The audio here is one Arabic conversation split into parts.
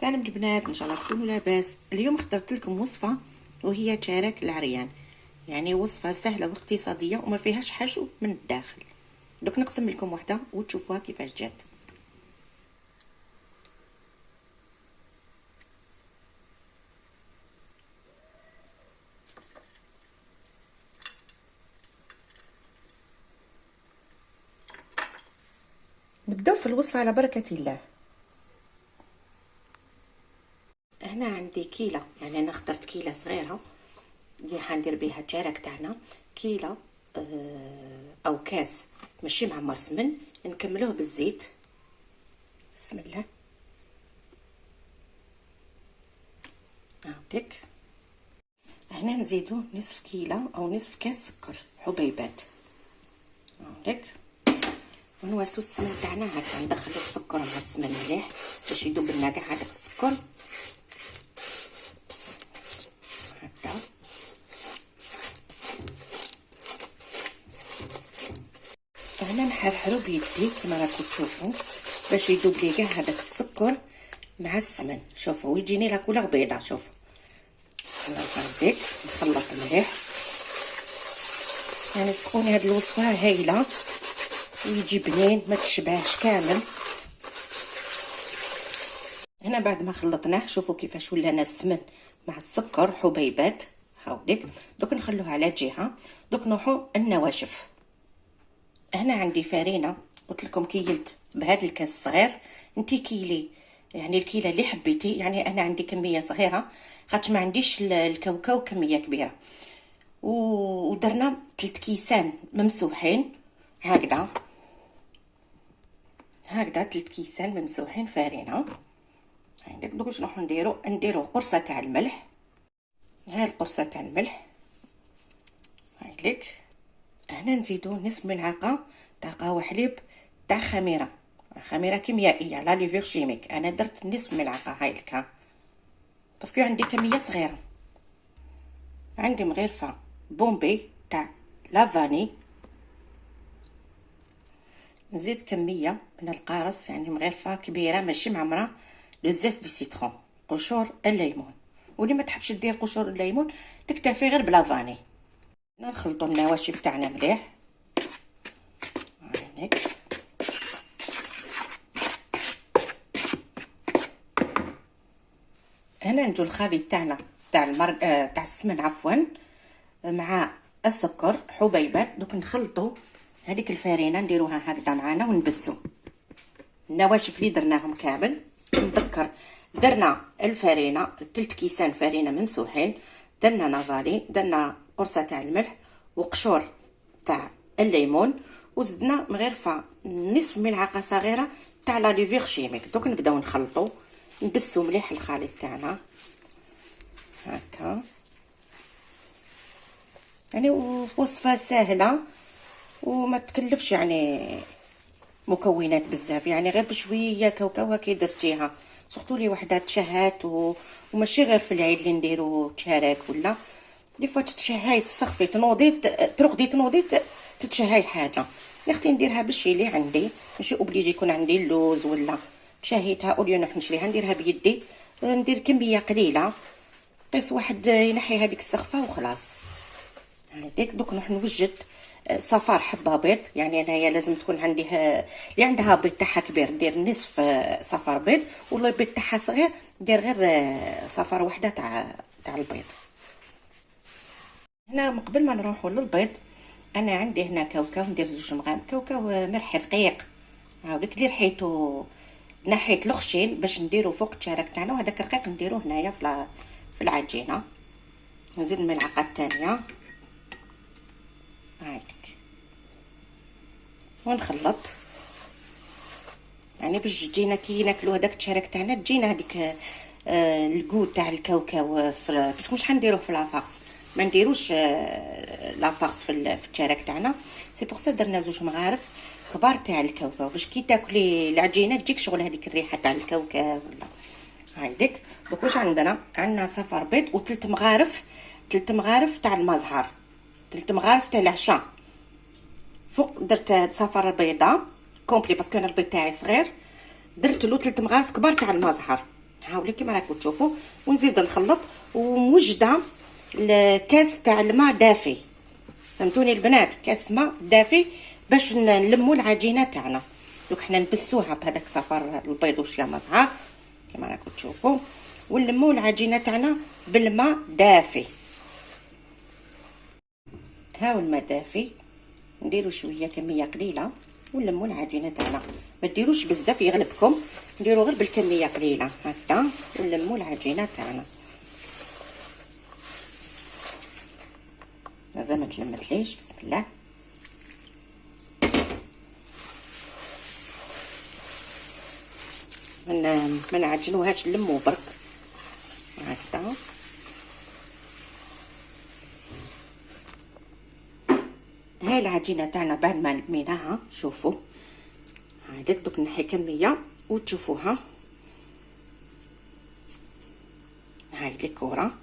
سلام البنات، ان شاء الله تكونوا لاباس. اليوم اخترت لكم وصفه وهي تشارك العريان، يعني وصفه سهله واقتصاديه وما فيهاش حشو من الداخل. دوك نقسم لكم وحده وتشوفوها كيفاش جات. نبداو في الوصفه على بركه الله. هنا عندي كيله، يعني انا اخترت كيله صغيره اللي حندير بها التشارك تاعنا. كيله او كاس ماشي معمر سمن، نكملوه بالزيت. بسم الله. هاكك. هنا نزيدو نصف كيلة او نصف كاس سكر حبيبات هاك، ونواسو السمن تاعنا هكا. ندخلو السكر مع السمن مليح باش يذوب لنا كاع هذاك السكر هكا. هنا نحرحرو بيدي كما راكم تشوفوا باش يذوب لي كاع هذاك السكر مع السمن. شوفوا ويجيني لا كولور بيضاء. شوفوا انا هكاك نخلط مليح. يعني صدقوني هاد الوصفه هايله ويجي بنين ما تشبعش كامل. هنا بعد ما خلطناه شوفوا كيفاش ولنا السمن مع السكر حبيبات هاوديك. دوك نخلوه على جهه. دوك نروحوا النواشف. هنا عندي فرينه، قلت لكم كيلت بهذا الكاس الصغير. انتي كيلي يعني الكيله اللي حبيتي، يعني انا عندي كميه صغيره خاطش ما عنديش الكاوكاو كميه كبيره. ودرنا 3 كيسان ممسوحين هكذا 3 كيسان ممسوحين فرينه هكذا. دوك واش نروحو نديرو قرصه تاع الملح. ها القرصه تاع الملح هايليك. هنا نزيدو نصف ملعقه تاع قهوه حليب تاع خميره كيميائيه لا ليفور شيميك. انا درت نصف ملعقه هايلك ها باسكو عندي كميه صغيره. عندي مغرفه بومبي تاع لافاني. نزيد كميه من القارص، يعني مغرفه كبيره ماشي معمره لو زيت دو سيترون، قشور الليمون. واللي ما تحبش دير قشور الليمون تكتفي غير بلافاني. نخلطوا النواشف تاعنا مليح هيك. هنا نجو الخليط تاعنا تاع تاع السمن عفوا مع السكر حبيبات. دوك نخلطوا هذيك الفرينه نديروها هكذا معنا ونبسو النواشف اللي درناهم كامل. نذكر درنا الفرينه 3 كيسان فرينه ممسوحين، درنا نافالي، درنا قرصه تاع الملح وقشور تاع الليمون، وزدنا مغرفه نصف ملعقه صغيره تاع لا ليفور شيميك. دوك نبداو نخلطوا نبسو مليح الخليط تاعنا هكا. يعني وصفه سهله وما تكلفش يعني مكونات بزاف، يعني غير بشويه كاوكاو هكا درتيها. سورتو لي وحده تشهات وماشي غير في العيد اللي نديرو تشارك ولا دي فوا تتشهاي تصخفي تنوضي ترقدي تنوضي تتشهاي حاجه. يا اختي نديرها بالشي اللي عندي، ماشي اوبليجي يكون عندي اللوز ولا. تشهيتها اوليو نروح نشريها نديرها بيدي. ندير كميه قليله قيس واحد ينحي هذيك السخفه وخلاص هذيك. دوك نروح نوجد صفار حبه بيض، يعني انايا لازم تكون عندي اللي عندها بيض تاعها كبير ندير نصف صفار بيض، واللي البيض تاعها صغير ندير غير صفار وحده تاع البيض. هنا قبل ما نروحوا للبيض انا عندي هنا كاوكاو ندير 2 مغام كاوكاو مرحي رقيق هاوليك اللي رحيتو نحيت الخشين باش نديرو فوق التشارك تاعنا، وهذاك الرقيق نديروه هنايا في العجينه. نزيد الملعقه الثانيه هاك ونخلط، يعني باش تجينا كي ناكلو هذاك التشارك تاعنا تجينا هذيك الكود تاع الكاوكاو باسكو مش حنديروه في لافارس، ما نديروش لافارس في التشارك تاعنا. سي بور سا درنا 2 مغارف كبار تاع الكاوكاو باش كي تاكلي العجينه تجيك شغل هذيك الريحه تاع الكاوكاو ولا هايديك. دوك واش عندنا صفار بيض و3 مغارف 3 مغارف تاع المزهر، 3 مغارف تاع العشاء. فوق درت صفار بيضاء كومبلي باسكو انا البيض تاعي صغير، درت له 3 مغارف كبار تاع المزهر هاولي كيما راكم تشوفوا. ونزيد نخلط وموجده الكاس تاع الماء دافي، فهمتوني البنات؟ كاس ماء دافي باش نلموا العجينه تاعنا. دوك حنا نبسوها بهذاك صفار البيض وشويه ما زهر كيما راكم تشوفوا، ونلموا العجينه تاعنا بالماء دافي. هاو الماء دافي، نديروا شويه كميه قليله ونلموا العجينه تاعنا. ما ديروش بزاف يغلبكم، نديروا غير بالكميه قليله هكذا ونلموا العجينه تاعنا. مازال ما تلمتليش، بسم الله. ما نعجنوهاش، نلموا برك هكذا. هاي العجينه تاعنا بعد ما لميناها، شوفوا هذيك. دوك نحي كميه وتشوفوها. هاي الكوره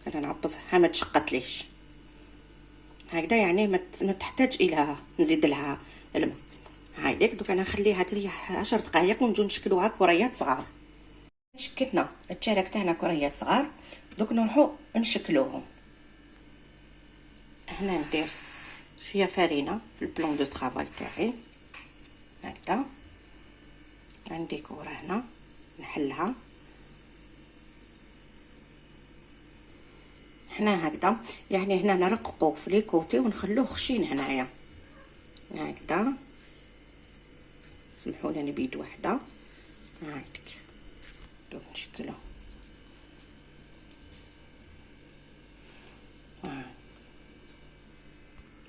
انا نعبصها ما تشقطليش هكذا، يعني ما تحتاج الى نزيد لها الماء. هاي ديك. دوك انا نخليها تريح 10 دقائق ونجو نشكلوها كريات صغار. شكلنا التشارك تاعنا كريات صغار، دوك نروحو نشكلوهم. هنا ندير شويه فرينه في البلون دو طرافاي تاعي هكذا. عندي كوره هنا نحلها هنا هكذا، يعني هنا نرققو في لي كوتي ونخلوه خشين هنايا هكذا. سمحوا لي بيد واحده هاك. دوك نشكلو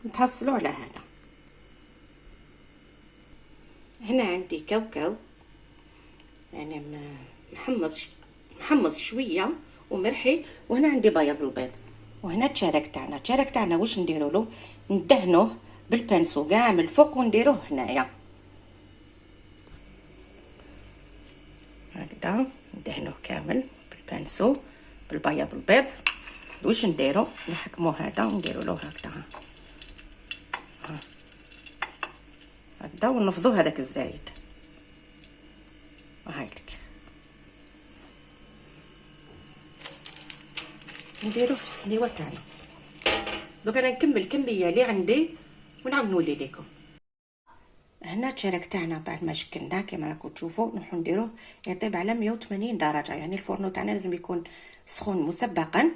نتحصلوا على هذا. هنا عندي كاوكاو يعني محمص شويه ومرحي، وهنا عندي بياض البيض، وهنا التشارك تاعنا واش نديروا له؟ ندهنوه بالبانسو كاع من الفوق ونديروه هنايا هكذا. ندهنوه كامل بالبانسو بالبياض البيض. واش نديروا؟ نحكموا هذا ونديروا له هكذا هكذا، ونفضوا هذاك الزايد هايلك. نديروه في السنيوه تاعنا. دوك انا نكمل الكميه اللي عندي ونعاود نولي لكم. هنا التشارك تاعنا بعد ما شكلناه كما راكم تشوفوا نروحو نديروه يطيب على 180 درجه، يعني الفرن تاعنا لازم يكون سخون مسبقا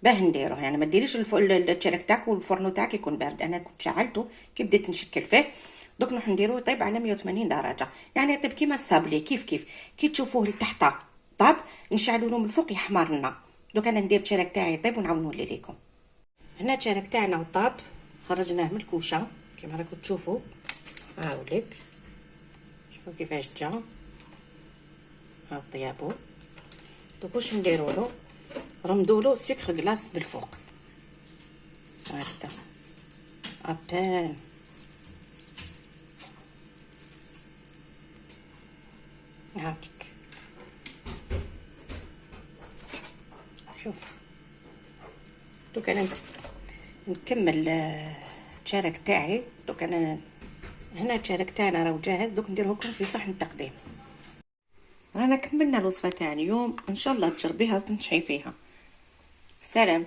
باه نديروه. يعني ما ديريش التشارك تاعك والفرن تاعك يكون بارد. انا كنت شعلته كي بديت نشكل فيه، دوك نروح نديروه يطيب على 180 درجه، يعني يطيب كيما الصابلي. كيف كي تشوفوه لتحت طاب نشعلوا له من الفوق يحمر لنا. دوك انا ندير التشارك تاعي يطيب ونعاود نولي لكم. هنا التشارك تاعنا طاب، خرجناه من الكوشه كما راكم تشوفوا. هاوليك شوفوا كيفاش جا ها طيابو. دوك واش نديروا له؟ رمدوا له سكر كلاص بالفوق هكذا ابان. هاكك شوف. دوك انا نكمل التشارك تاعي. دوك انا هنا التشارك تاعنا راه جاهز، دوك نديره لكم في صحن التقديم. رانا كملنا الوصفه تاع اليوم، ان شاء الله تجربيها وتنجحي فيها. سلام.